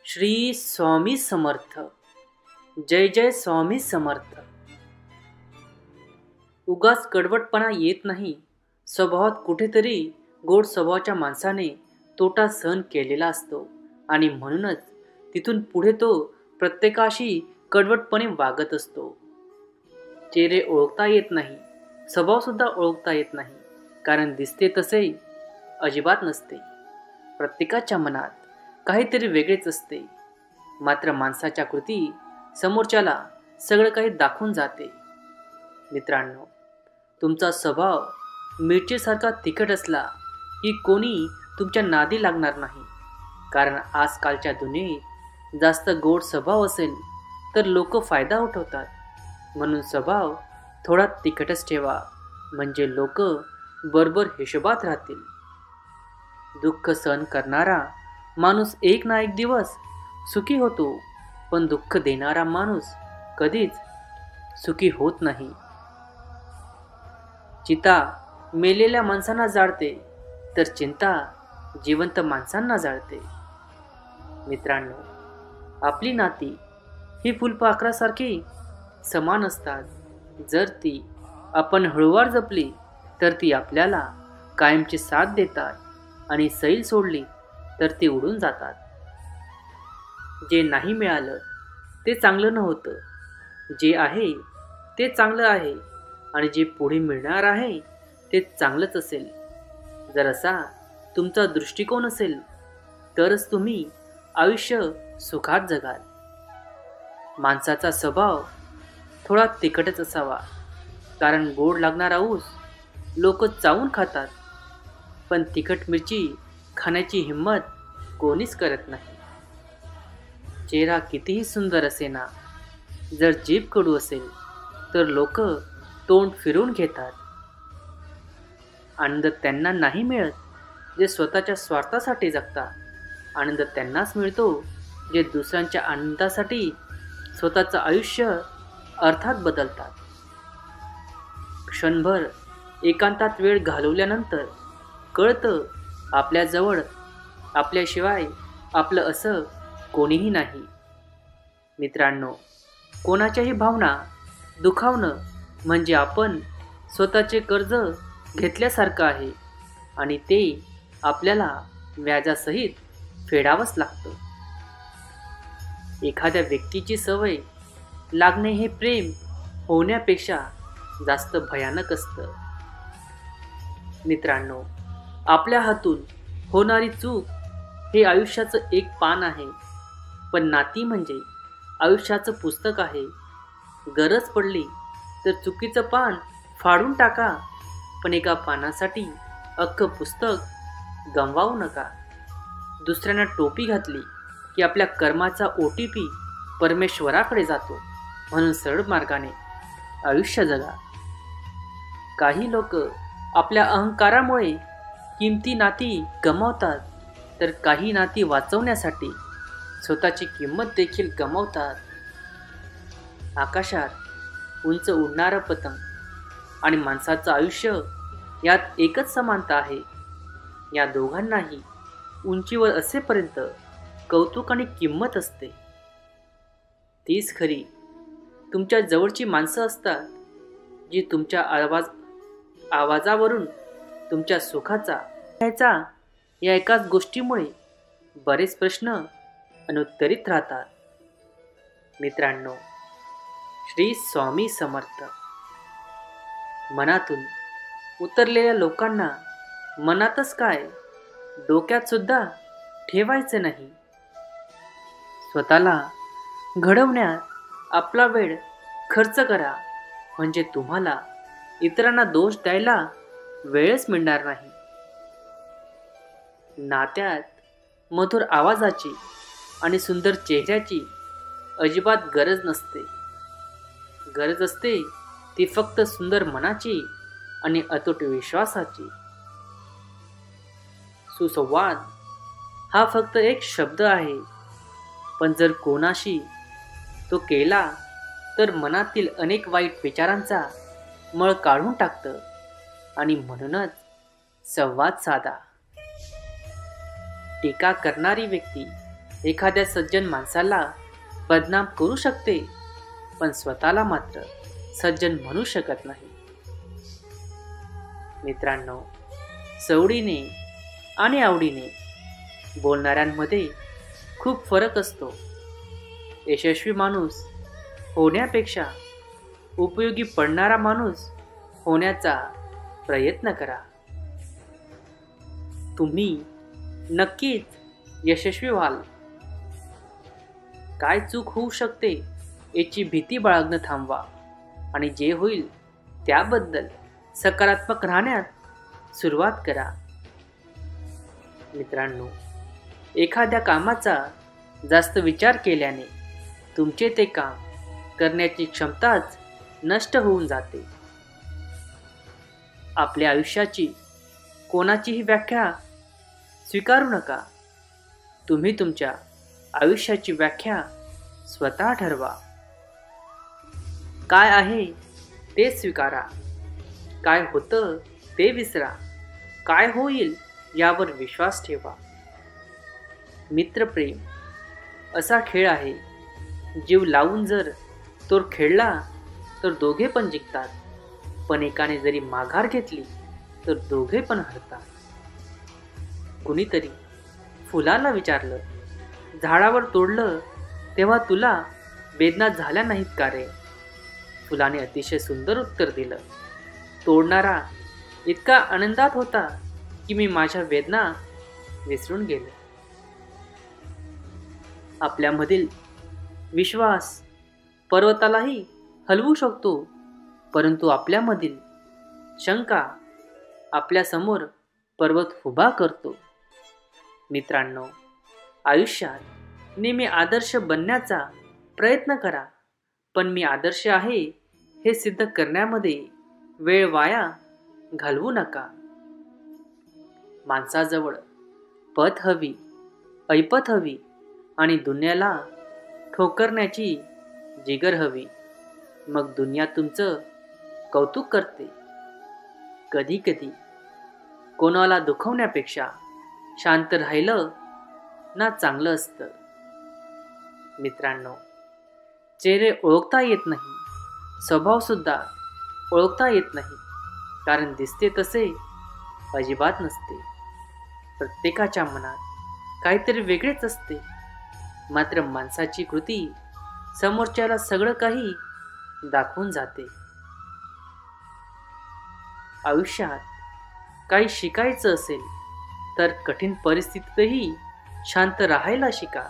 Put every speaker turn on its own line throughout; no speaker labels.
श्री स्वामी समर्थ. जय जय स्वामी समर्थ. उगाच कडवटपणा येत नाही. स्वभावात कुठेतरी गोड स्वभावाच्या माणसाने तोटा सहन केलेला असतो आणि म्हणूनच तिथून पुढे तो प्रत्येकाशी कडवटपणे वागत असतो. चेहरे ओळखता येत नाही, स्वभावसुद्धा ओळखता येत नाही, कारण दिसते तसे अजिबात नसते. प्रत्येकाच्या मनात काहीतरी वेगळेच असते. मात्र माणसाच्या कृती समोरच्याला सगळं काही दाखवून जाते. मित्रांनो, तुमचा स्वभाव मिरचीसारखा तिखट असला की कोणी तुमच्या नादी लागणार नाही. कारण आजकालच्या दुनियेत जास्त गोड स्वभाव असेल तर लोक फायदा उठवतात. म्हणून स्वभाव थोडा तिखटच ठेवा, म्हणजे लोक बरोबर हिशोबात राहतील. दुःख सहन करणारा माणूस एक ना एक दिवस सुखी होतो, पण दुःख देणारा माणूस कधीच सुखी होत नाही. चिता मेलेल्या माणसांना जाळते, तर चिंता जिवंत माणसांना जाळते. मित्रांनो, आपली नाती ही फुलपाखरासारखी समान असतात. जर ती आपण हळूवार जपली तर ती आपल्याला कायमची साथ देतात आणि सैल सोडली तर ती उडून जातात. जे नाही मिळालं ते चांगलं नव्हतं, जे आहे ते चांगलं आहे आणि जे पुढे मिळणार आहे ते चांगलंच असेल. जर असा तुमचा दृष्टिकोन असेल तरच तुम्ही आयुष्य सुखात जगाल. माणसाचा स्वभाव थोडा तिखटच असावा, कारण गोड लागणारा ऊस लोक चावून खातात, पण तिखट मिरची खाण्याची हिंमत कोणीच करत नाही. चेहरा कितीही सुंदर असेना, जर जीभ कडू असेल तर लोक तोंड फिरवून घेतात. आनंद त्यांना नाही मिळत जे स्वतःच्या स्वार्थासाठी जगतात. आनंद त्यांनाच मिळतो जे दुसऱ्यांच्या आनंदासाठी स्वतःचं आयुष्य अर्थात बदलतात. क्षणभर एकांतात वेळ घालवल्यानंतर कळतं आपल्याजवळ आपल्याशिवाय आपलं असं कोणीही नाही. मित्रांनो, कोणाच्याही भावना दुखावणं म्हणजे आपण स्वतःचे कर्ज घेतल्यासारखं आहे आणि ते आपल्याला व्याजासहित फेडावंच लागतं. एखाद्या व्यक्तीची सवय लागणे हे प्रेम होण्यापेक्षा जास्त भयानक असतं. मित्रांनो, आपल्या हातून होणारी चूक हे आयुष्याचं एक पान आहे, पण नाती म्हणजे आयुष्याचं पुस्तक आहे. गरज पडली तर चुकीचं पान फाडून टाका, पण एका पानासाठी अख्खं पुस्तक गमवावू नका. दुसऱ्यांना टोपी घातली की आपल्या कर्माचा OTP परमेश्वराकडे जातो. म्हणून सरळ मार्गाने आयुष्य जगा. काही लोक आपल्या अहंकारामुळे किमती नाती गमावतात, तर काही नाती वाचवण्यासाठी स्वतःची किंमत देखील गमावतात. आकाशात उंच उडणारं पतंग आणि माणसाचं आयुष्य यात एकच समानता आहे. या दोघांनाही उंचीवर असेपर्यंत कौतुक आणि किंमत असते. तीच खरी तुमच्या जवळची माणसं असतात, जी तुमच्या आवाजावरून तुमच्या सुखाचा ह्याचा या एकाच गोष्टीमुळे बरेच प्रश्न अनुत्तरित राहतात. मित्रांनो, श्री स्वामी समर्थ. मनातून उतरलेल्या लोकांना मनातच काय, डोक्यात सुद्धा ठेवायचं नाही. स्वतःला घडवण्यात आपला वेळ खर्च करा, म्हणजे तुम्हाला इतरांना दोष द्यायला वेळच मिळणार नाही. नात्यात मधुर आवाजाची आणि सुंदर चेहऱ्याची अजिबात गरज नसते. गरज असते ती फक्त सुंदर मनाची आणि अतूट विश्वासाची. सुसंवाद हा फक्त एक शब्द आहे, पण जर कोणाशी तो केला तर मनातील अनेक वाईट विचारांचा मळ काढून टाकतं. आणि म्हणूनच संवाद साधा. टीका करणारी व्यक्ती एखाद्या सज्जन माणसाला बदनाम करू शकते, पण स्वतःला मात्र सज्जन म्हणू शकत नाही. मित्रांनो, सवडीने आणि आवडीने बोलणाऱ्यांमध्ये खूप फरक असतो. यशस्वी माणूस होण्यापेक्षा उपयोगी पडणारा माणूस होण्याचा प्रयत्न करा. तुम्ही नक्कीच यशस्वी व्हाल. काय चूक होऊ शकते याची भीती बाळगणं थांबवा आणि जे होईल त्याबद्दल सकारात्मक राहण्यात सुरुवात करा. मित्रांनो, एखाद्या कामाचा जास्त विचार केल्याने तुमचे ते काम करण्याची क्षमताच नष्ट होऊन जाते. आपल्या आयुष्याची कोणाचीही व्याख्या स्वीकारू नका. तुम्ही तुमच्या आयुष्याची व्याख्या स्वतः ठरवा. काय आहे ते स्वीकारा, काय होतं ते विसरा, काय होईल यावर विश्वास ठेवा. मित्रप्रेम असा खेळ आहे, जीव लावून जर तो खेळला तर दोघे पण जिंकतात, पण एकाने जरी माघार घेतली तर दोघे पण हरतात. कुणीतरी फुलाला विचारलं, झाडावर तोडलं तेव्हा तुला वेदना झाल्या नाहीत का रे? फुलाने अतिशय सुंदर उत्तर दिलं, तोडणारा इतका आनंदात होता की मी माझ्या वेदना विसरून गेलो. आपल्यामधील विश्वास पर्वतालाही हलवू शकतो, परंतु आपल्यामधील शंका आपल्यासमोर पर्वत उभा करतो. मित्रांनो, आयुष्यात नेहमी आदर्श बनण्याचा प्रयत्न करा, पण मी आदर्श आहे हे सिद्ध करण्यामध्ये वेळ वाया घालवू नका. माणसाजवळ पत हवी, ऐपत हवी आणि दुनियाला ठोकरण्याची जिगर हवी. मग दुनिया तुमचं कौतुक करते. कधी कधी कोणाला दुखवण्यापेक्षा शांत राहिलं ना चांगलं असतं. मित्रांनो, चेहरे ओळखता येत नाही, स्वभाव सुद्धा ओळखता येत नाही, कारण दिसते तसे अजिबात नसते. प्रत्येकाच्या मनात काहीतरी वेगळेच असते, मात्र माणसाची कृती समोरच्याला सगळं काही दाखवून जाते. आयुष्यात काही शिकायचं असेल तर कठीण परिस्थितीतही शांत राहायला शिका.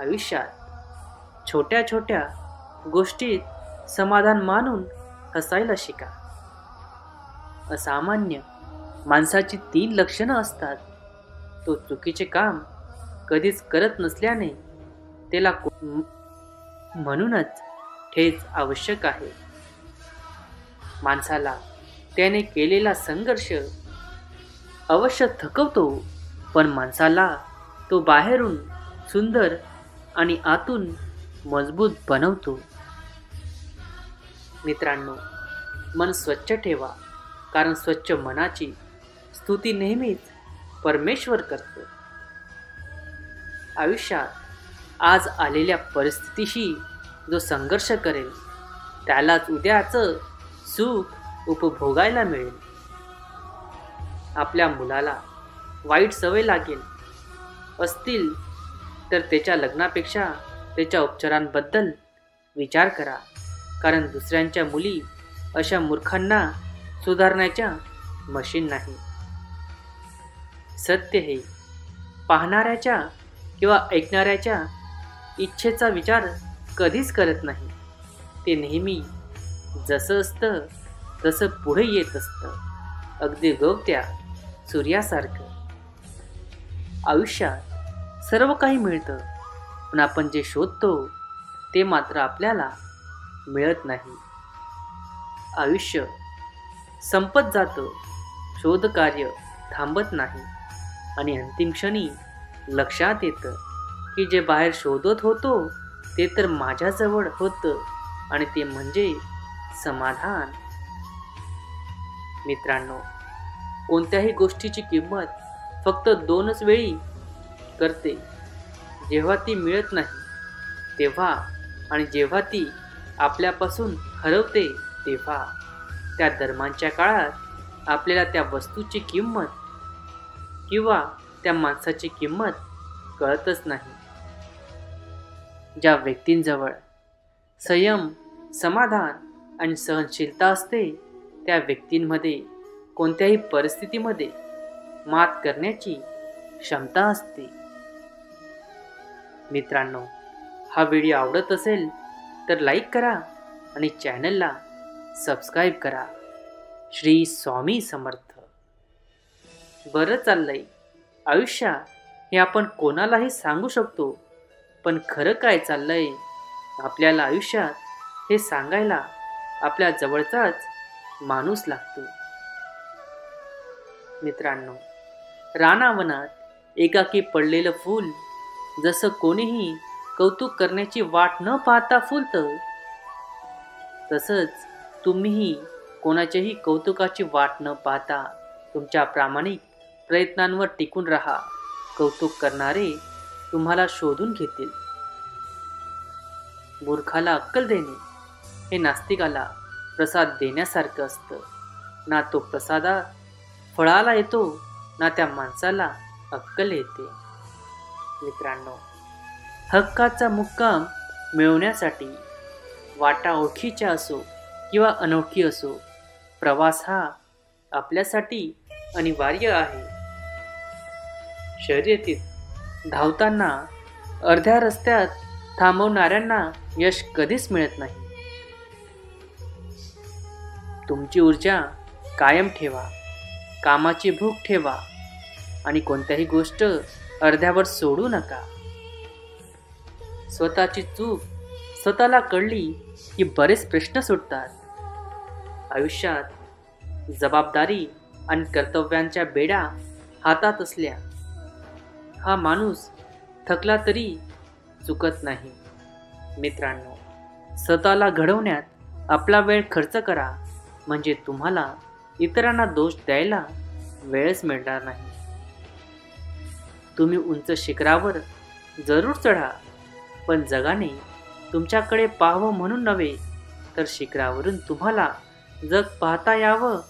आयुष्यात छोट्या छोट्या गोष्टीत समाधान मानून हसायला शिका. असामान्य माणसाची 3 लक्षणं असतात. तो चुकीचे काम कधीच करत नसल्याने त्याला म्हणूनच ठेच आवश्यक आहे. माणसाला त्याने केलेला संघर्ष अवश्य थकवतो, पण माणसाला तो बाहेरून सुंदर आणि आतून मजबूत बनवतो. मित्रांनो, मन स्वच्छ ठेवा, कारण स्वच्छ मनाची स्तुती नेहमीच परमेश्वर करतो. आयुष्यात आज आलेल्या परिस्थितीशी जो संघर्ष करेल त्यालाच उद्याचं सुख उपभोगायला मिळेल. आपल्या मुलाला वाईट सवय लागेल असतील तर त्याच्या लग्नापेक्षा त्याच्या उपचारांबद्दल विचार करा, कारण दुसऱ्यांच्या मुली अशा मूर्खांना सुधारण्याच्या मशीन नाही. सत्य हे पाहणाऱ्याच्या किंवा ऐकणाऱ्याच्या इच्छेचा विचार कधीच करत नाही. ते नेहमी जसं असतं तसं पुढे येत असतं, अगदी गवत्या सूर्यासारखं. आयुष्यात सर्व काही मिळतं, पण आपण जे शोधतो ते मात्र आपल्याला मिळत नाही. आयुष्य संपत जातं, शोधकार्य थांबत नाही आणि अंतिम क्षणी लक्षात येतं की जे बाहेर शोधत होतो ते तर माझ्याजवळ होतं, आणि ते म्हणजे समाधान. मित्रांनो, कोणत्याही गोष्टीची किंमत फक्त 2च वेळी करते, जेव्हा ती मिळत नाही तेव्हा आणि जेव्हा ती आपल्यापासून हरवते तेव्हा, त्या दरम्यानच्या काळात आपल्याला त्या वस्तूची किंमत किंवा त्या माणसाची किंमत कळतच नाही. ज्या व्यक्तींजवळ संयम, समाधान आणि सहनशीलता असते त्या व्यक्तींमध्ये कोणत्याही परिस्थितीमध्ये मात करण्याची क्षमता असते. मित्रांनो, हा व्हिडिओ आवडत असेल तर लाईक करा आणि चॅनलला सबस्क्राईब करा. श्री स्वामी समर्थ. बरं चाललंय आयुष्यात हे आपण कोणालाही सांगू शकतो, पण खरं काय चाललंय आपल्याला आयुष्यात हे सांगायला आपल्या जवळचाच माणूस लागतो. मित्रांनो, रानावनात एकाकी पडलेलं फूल जसं कोणीही कौतुक करण्याची वाट न पाहता फुलतं, तसंच तुम्हीही कोणाच्याही कौतुकाची वाट न पाहता तुमच्या प्रामाणिक प्रयत्नांवर टिकून राहा. कौतुक करणारे तुम्हाला शोधून घेतील. मूर्खाला अक्कल देणे हे नास्तिकाला प्रसाद देण्यासारखं असतं. ना तो प्रसादा फळाला येतो, ना त्या माणसाला अक्कल येते. मित्रांनो, हक्काचा मुक्काम मिळवण्यासाठी वाटा ओळखीच्या असो किंवा अनोळखी असो, प्रवास हा आपल्यासाठी अनिवार्य आहे. शर्यतीत धावताना अर्ध्या रस्त्यात थांबवणाऱ्यांना यश कधीच मिळत नाही. तुमची ऊर्जा कायम ठेवा, कामाची भूक ठेवा आणि कोणत्याही गोष्ट अर्ध्यावर सोडू नका. स्वतःची चूक स्वतःला कळली की बरेच प्रश्न सुटतात. आयुष्यात जबाबदारी आणि कर्तव्यांच्या बेड्या हातात असल्या हा माणूस थकला तरी चुकत नाही. मित्रांनो, स्वतःला घडवण्यात आपला वेळ खर्च करा, म्हणजे तुम्हाला इतरांना दोष द्यायला वेळच मिळणार नाही. तुम्ही उंच शिखरावर जरूर चढा, पण जगाने तुमच्याकडे पाहावं म्हणून नव्हे, तर शिखरावरून तुम्हाला जग पाहता यावं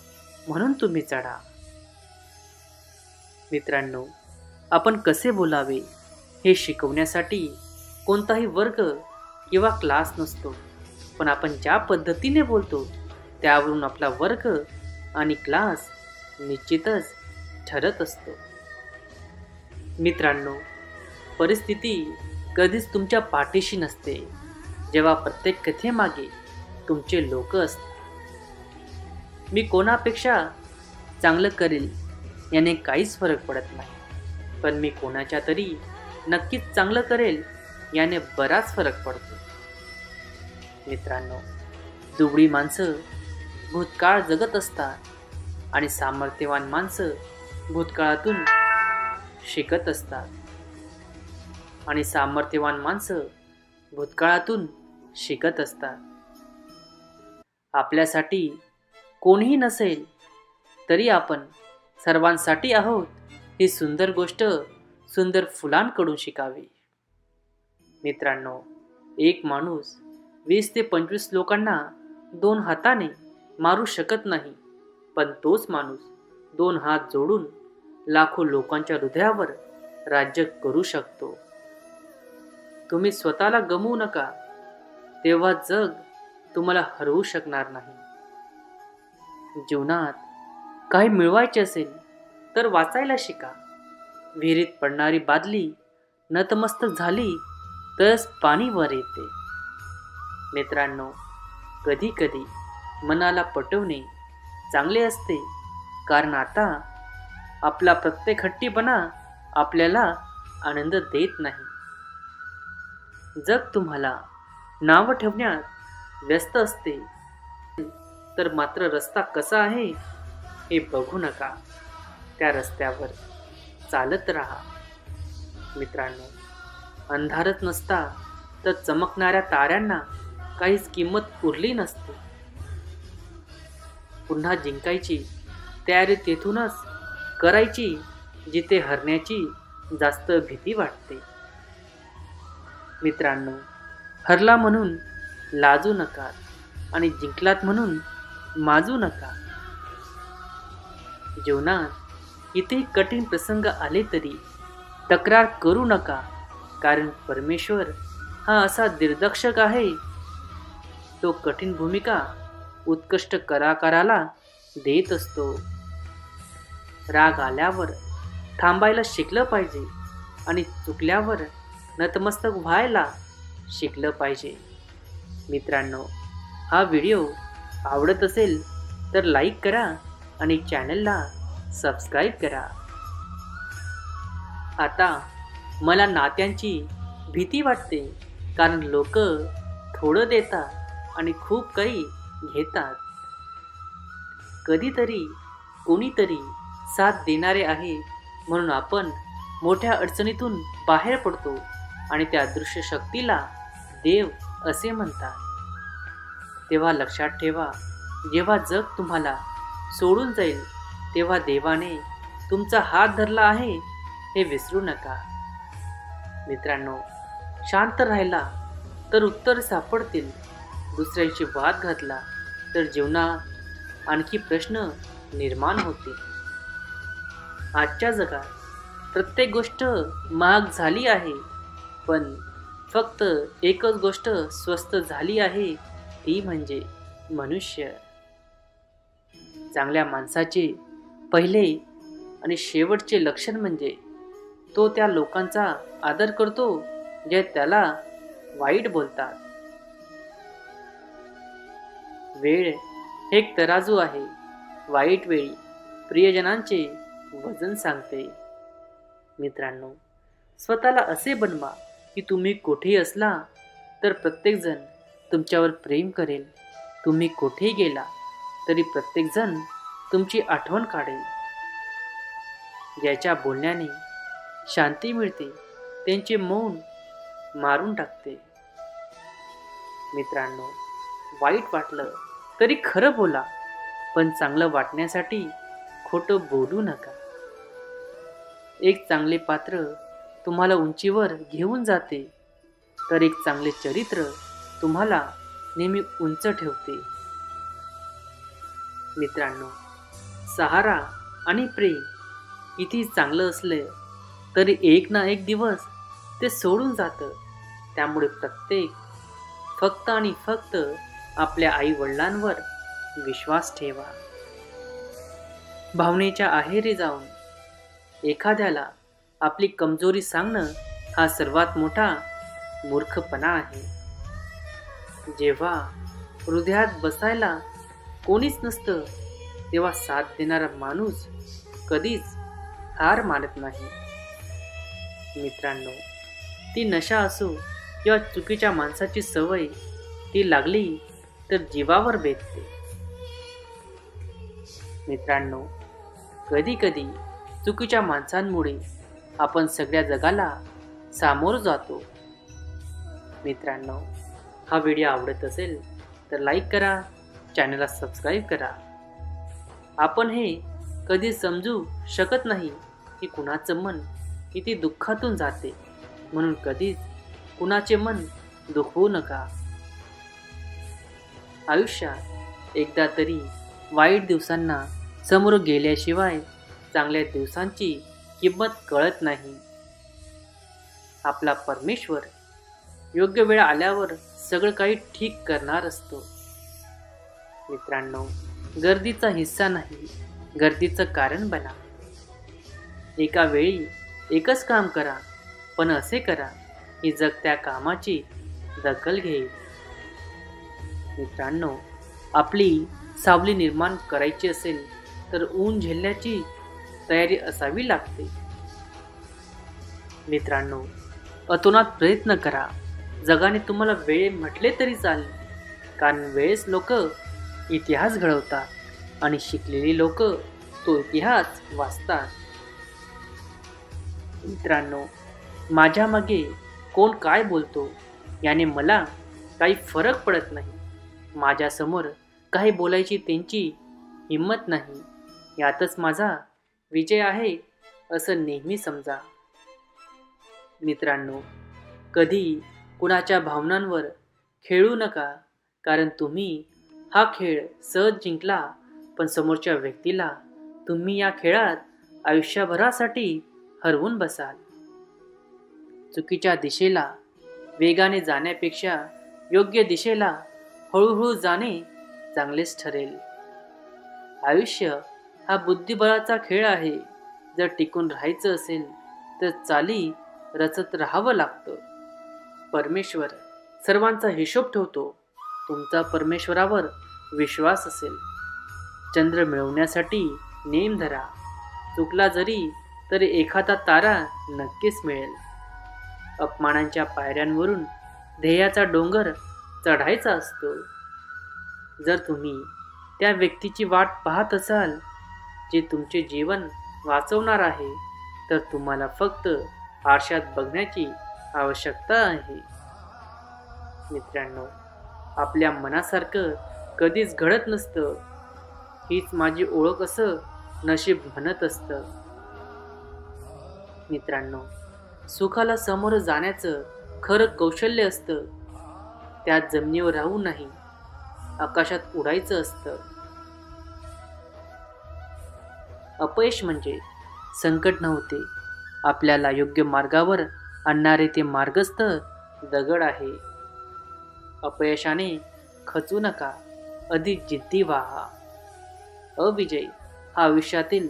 म्हणून तुम्ही चढा. मित्रांनो, आपण कसे बोलावे हे शिकवण्यासाठी कोणताही वर्ग किंवा क्लास नसतो, पण आपण ज्या पद्धतीने बोलतो त्यावरून आपला वर्ग आणि क्लास निश्चितच ठरत असतो. मित्रांनो, परिस्थिती कधीच तुमच्या पाठीशी नसते, जेव्हा प्रत्येक कथेमागे तुमचे लोक असतात. मी कोणापेक्षा चांगलं करेल याने काहीच फरक पडत नाही, पण मी कोणाच्या तरी नक्कीच चांगलं करेल याने बराच फरक पडतो. मित्रांनो, दुबळी माणसं भूतकाळ जगत असतात आणि सामर्थ्यवान माणसं भूतकाळातून शिकत असतात. आणि सामर्थ्यवान माणसं भूतकाळातून शिकत असतात. आपल्यासाठी कोणीही नसेल तरी आपण सर्वांसाठी आहोत ही सुंदर गोष्ट सुंदर फुलांकडून शिकावी. मित्रांनो, एक माणूस 20 ते 25 लोकांना 2 हाताने मारू शकत नाही, पण तोच माणूस 2 हात जोडून लाखो लोकांच्या हृदयावर राज्य करू शकतो. तुम्ही स्वतःला गमवू नका, तेव्हा जग तुम्हाला हरवू शकणार नाही. जीवनात काही मिळवायचे असेल तर वाचायला शिका. विहिरीत पडणारी बादली नतमस्तक झाली तरच पाणी वर येते. मित्रांनो, कधी कधी मनाला पटवणे चांगले असते, कारण आता आपला प्रत्येक हट्टीपणा आपल्याला आनंद देत नाही. जग तुम्हाला नाव ठेवण्यात व्यस्त असते, तर मात्र रस्ता कसा आहे हे बघू नका, त्या रस्त्यावर चालत राहा. मित्रांनो, अंधारच नसता तर चमकणाऱ्या ताऱ्यांना काहीच किंमत उरली नसते. पुन्हा जिंकायची तयारी तेथूनच करायची जिथे हरण्याची जास्त भीती वाटते. मित्रांनो, हरला म्हणून लाजू नका आणि जिंकलात म्हणून माजू नका. जीवनात कितीही कठीण प्रसंग आले तरी तक्रार करू नका, कारण परमेश्वर हा असा दिग्दर्शक आहे. तो कठीण भूमिका उत्कृष्ट कलाकाराला देत असतो. राग आल्यावर थांबायला शिकलं पाहिजे आणि चुकल्यावर नतमस्तक व्हायला शिकलं पाहिजे. मित्रांनो, हा व्हिडिओ आवडत असेल तर लाईक करा आणि चॅनलला सबस्क्राईब करा. आता मला नात्यांची भीती वाटते, कारण लोक थोडं देतात आणि खूप काही घेतात. कधीतरी कोणीतरी साथ देणारे आहे म्हणून आपण मोठ्या अडचणीतून बाहेर पडतो आणि त्या दृश्य शक्तीला देव असे म्हणतात. तेव्हा लक्षात ठेवा, जेव्हा जग तुम्हाला सोडून जाईल तेव्हा देवाने तुमचा हात धरला आहे हे विसरू नका. मित्रांनो, शांत राहिला तर उत्तर सापडतील. दुसऱ्याशी वाद घातला तर जीवनात आणखी प्रश्न निर्माण होतील. आजच्या जगात प्रत्येक गोष्ट महाग झाली आहे, पण फक्त एकच गोष्ट स्वस्त झाली आहे, ती म्हणजे मनुष्य. चांगल्या माणसाचे पहिले आणि शेवटचे लक्षण म्हणजे तो त्या लोकांचा आदर करतो जे त्याला वाईट बोलतात. वेळ एक तराजू आहे. वाईट वेळी प्रियजनांचे वजन सांगते. मित्रांनो, स्वतःला असे बनवा की तुम्ही कुठेही असला तर प्रत्येकजण तुमच्यावर प्रेम करेल. तुम्ही कुठेही गेला तरी प्रत्येकजण तुमची आठवण काढेल. ज्याच्या बोलण्याने शांती मिळते त्यांचे मौन मारून टाकते. मित्रांनो, वाईट वाटलं तरी खरं बोला, पण चांगलं वाटण्यासाठी खोटं बोलू नका. एक चांगले पात्र तुम्हाला उंचीवर घेऊन जाते, तर एक चांगले चरित्र तुम्हाला नेहमी उंच ठेवते. मित्रांनो, सहारा आणि प्रेम किती चांगलं असलं तरी एक ना एक दिवस ते सोडून जातं. त्यामुळे फक्त आणि फक्त आपल्या आई वडिलांवर विश्वास ठेवा. भावनेच्या आहारी जाऊन एखाद्याला आपली कमजोरी सांगणं हा सर्वात मोठा मूर्खपणा आहे. जेव्हा हृदयात बसायला कोणीच नसतं तेव्हा साथ देणारा माणूस कधीच हार मानत नाही. मित्रांनो, ती नशा असो किंवा चुकीच्या माणसाची सवय, ती लागली तर जीवावर बेतते. मित्रांनो, कधी कधी चुकीच्या माणसांमुळे आपण सगळ्या जगाला सामोरं जातो. मित्रांनो, हा व्हिडिओ आवडत असेल तर लाईक करा, चॅनलला सबस्क्राईब करा. आपण हे कधी समजू शकत नाही की कुणाचं मन किती दुःखातून जाते, म्हणून कधीच कुणाचे मन दुखवू नका. आयुष्यात एकदा तरी वाईट दिवसांना समोर गेल्याशिवाय चांगल्या दिवसांची किंमत कळत नाही. आपला परमेश्वर योग्य वेळ आल्यावर सगळं काही ठीक करणार असतो. मित्रांनो, गर्दीचा हिस्सा नाही, गर्दीचं कारण बना. एका वेळी एकच काम करा, पण असे करा की जग त्या कामाची दखल घेईल. मित्रांनो, आपली सावली निर्माण करायची असेल तर ऊन झेलण्याची तयारी असावी लागते. मित्रांनो, अतोनात प्रयत्न करा. जगाने तुम्हाला वेळ म्हटले तरी चालेल, कारण वेळेस लोक इतिहास घडवतात आणि शिकलेली लोक तो इतिहास वाचतात. मित्रांनो, माझ्या मागे कोण काय बोलतो याने मला काही फरक पडत नाही. माझ्यासमोर काही बोलायची त्यांची हिंमत नाही. यातच माझा विजय आहे असं नेहमी समजा. मित्रांनो, कधी कुणाच्या भावनांवर खेळू नका, कारण तुम्ही हा खेळ सहज जिंकला, पण समोरच्या व्यक्तीला तुम्ही या खेळात आयुष्यभरासाठी हरवून बसाल. चुकीच्या दिशेला वेगाने जाण्यापेक्षा योग्य दिशेला हळूहळू जाणे चांगलेच ठरेल. आयुष्य हा बुद्धिबळाचा खेळ आहे. जर टिकून राहायचं असेल तर चाली रचत राहावं लागतं. परमेश्वर सर्वांचा हिशोब ठेवतो. तुमचा परमेश्वरावर विश्वास असेल. चंद्र मिळवण्यासाठी नेम धरा. चुकला जरी तरी एखादा तारा नक्कीच मिळेल. अपमानांच्या पायऱ्यांवरून ध्येयाचा डोंगर चढायचा असतो. जर तुम्ही त्या व्यक्तीची वाट पाहत असाल जे तुमचे जीवन वाचवणार आहे, तर तुम्हाला फक्त आरशात बघण्याची आवश्यकता आहे. मित्रांनो, आपल्या मनासारखं कधीच घडत नसतं. हीच माझी ओळख असं नशीब म्हणत असतं. मित्रांनो, सुखाला समोर जाण्याचं खरं कौशल्य असतं. त्यात जमिनीवर राहू नाही, आकाशात उडायचं असतं. अपयश म्हणजे संकट नव्हते, आपल्याला योग्य मार्गावर आणणारे ते मार्गस्थ दगड आहे. अपयशाने खचू नका, अधिक जिद्दी व्हा. अविजय हा आयुष्यातील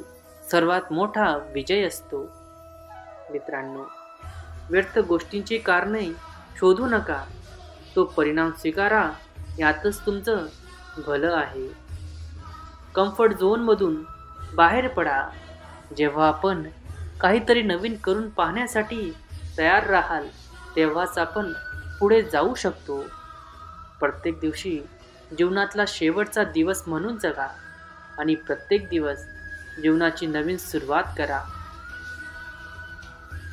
सर्वात मोठा विजय असतो. मित्रांनो, व्यर्थ गोष्टींची कारणे शोधू नका, तो परिणाम स्वीकारा, यातच तुमचं भलं आहे. कम्फर्ट झोनमधून बाहेर पडा. जेव्हा आपण काहीतरी नवीन करून पाहण्यासाठी तयार राहाल, तेव्हाच आपण पुढे जाऊ शकतो. प्रत्येक दिवशी जीवनातला शेवटचा दिवस म्हणून जगा आणि प्रत्येक दिवस जीवनाची नवीन सुरुवात करा.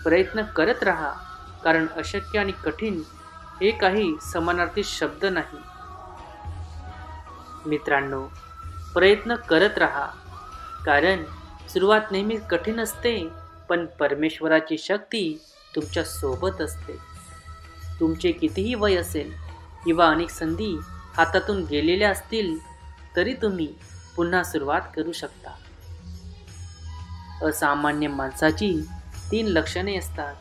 प्रयत्न करत राहा, कारण अशक्य आणि कठीण हे काही समानार्थी शब्द नाही. मित्रांनो, प्रयत्न करत राहा, कारण सुरुवात नेहमी कठीण असते, पण परमेश्वराची शक्ती तुमच्या सोबत असते. तुमचे कितीही वय असेल किंवा अनेक संधी हातातून गेलेल्या असतील, तरी तुम्ही पुन्हा सुरुवात करू शकता. असामान्य माणसाची 3 लक्षणे असतात.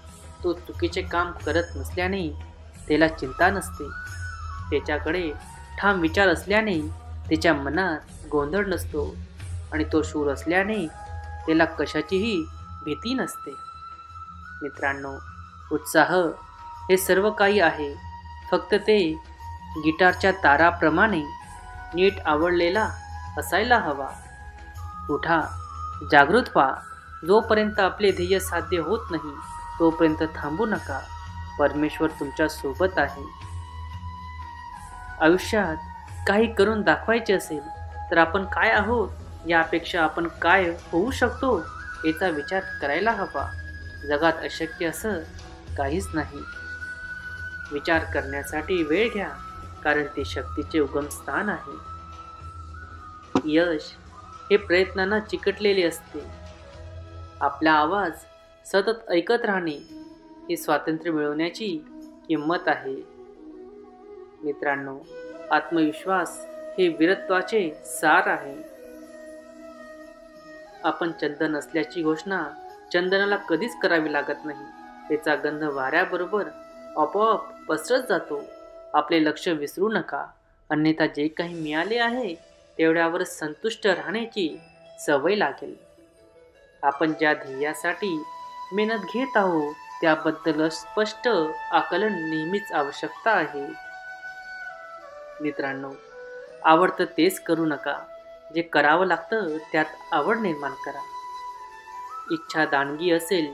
तो चुकीचे काम करत नसल्याने त्याला चिंता नसते. त्याच्याकडे ठाम विचार असल्याने त्याच्या मनात गोंधळ नसतो. आणि तो शूर असल्याने त्याला कशाचीही भीती नसते. मित्रांनो, उत्साह हे सर्व काही आहे, फक्त ते गिटारच्या ताराप्रमाणे नीट आवडलेला असायला हवा. उठा, जागृत व्हा. जोपर्यंत आपले ध्येय साध्य होत नाही तोपर्यंत थांबू नका. परमेश्वर तुमच्या सोबत आहे. आयुष्यात काही करून दाखवायचे असेल तर आपण काय आहोत यापेक्षा आपण काय होऊ शकतो याचा विचार करायला हवा. जगात अशक्य असं काहीच नाही. विचार करण्यासाठी वेळ घ्या, कारण ते शक्तीचे उगमस्थान आहे. यश हे प्रयत्नांना चिकटलेले असते. आपला आवाज सतत ऐकत राहणे ही स्वातंत्र्य मिळवण्याची किंमत आहे. मित्रांनो, आत्मविश्वास हे वीरत्वाचे सार आहे. आपण चंदन असल्याची घोषणा चंदनाला कधीच करावी लागत नाही. त्याचा गंध वाऱ्याबरोबर आपोआप पसरत जातो. आपले लक्ष विसरू नका, अन्यथा जे काही मिळाले आहे तेवढ्यावर संतुष्ट राहण्याची सवय लागेल. आपण ज्या ध्येयासाठी मेहनत घेत आहोत त्याबद्दल स्पष्ट आकलन नेहमीच आवश्यकता आहे. मित्रांनो, आवडतं तेच करू नका, जे करावं लागतं त्यात आवड निर्माण करा. इच्छा दानगी असेल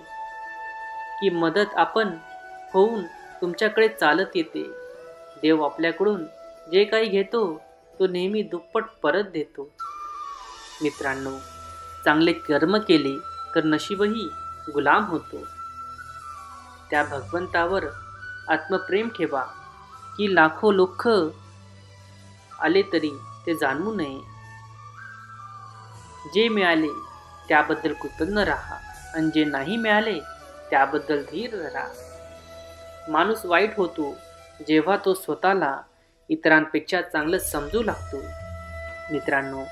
की मदत आपण होऊन तुमच्याकडे चालत येते. देव आपल्याकडून जे काही घेतो तो नेहमी दुप्पट परत देतो. मित्रांनो, चांगले कर्म केले तर नशीबही गुलाम होतो. त्या भगवंतावर आत्मप्रेम ठेवा की लाखो लोक आले तरी ते जाणवू नये. जे मिळाले त्याबद्दल कृतज्ञ राहा आणि जे नाही मिळाले त्याबद्दल धीर राहा. माणूस वाईट होतो जेव्हा तो स्वतःला इतरांपेक्षा चांगलं समजू लागतो. मित्रांनो,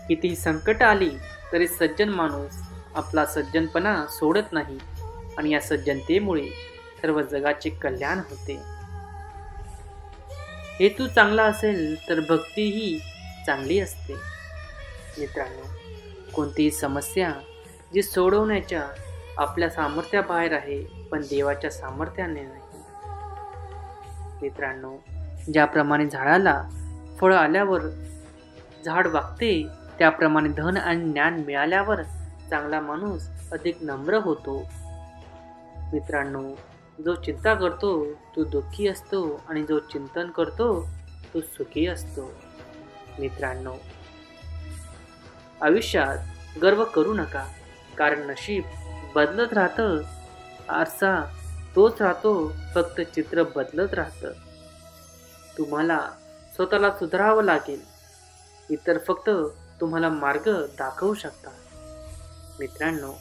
कितीही संकट आली तरी सज्जन माणूस आपला सज्जनपणा सोडत नाही आणि या सज्जनतेमुळे सर्व जगाचे कल्याण होते. हेतू चांगला असेल तर भक्तीही चांगली असते. मित्रांनो, कोणतीही समस्या जी सोडवण्याच्या आपल्या सामर्थ्याबाहेर आहे, पण देवाच्या सामर्थ्याने नाही. मित्रांनो, ज्याप्रमाणे झाडाला फळ आल्यावर झाड वागते, त्याप्रमाणे धन आणि ज्ञान मिळाल्यावर चांगला माणूस अधिक नम्र होतो. मित्रांनो, जो चिंता करतो तो दुःखी असतो आणि जो चिंतन करतो तो सुखी असतो. मित्रांनो, आयुष्यात गर्व करू नका, कारण नशीब बदलत राहतं. आरसा तोच राहतो, फक्त चित्र बदलत राहतं. तुम्हाला स्वतःला सुधारावं लागेल, इतर फक्त तुम्हाला मार्ग दाखवू शकतात. मित्रांनो,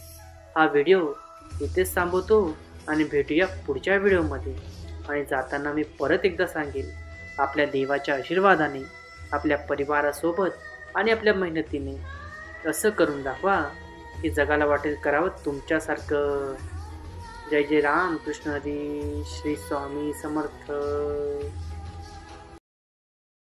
हा व्हिडिओ इथेच थांबवतो आणि भेटूया पुढच्या व्हिडिओमध्ये. आणि जाताना मी परत एकदा सांगेल, आपल्या देवाच्या आशीर्वादाने, आपल्या परिवारासोबत आणि आपल्या मेहनतीने असं करून दाखवा की जगाला वाटेल करावं तुमच्यासारखं. जय जय राम कृष्ण हरी. श्री स्वामी समर्थ.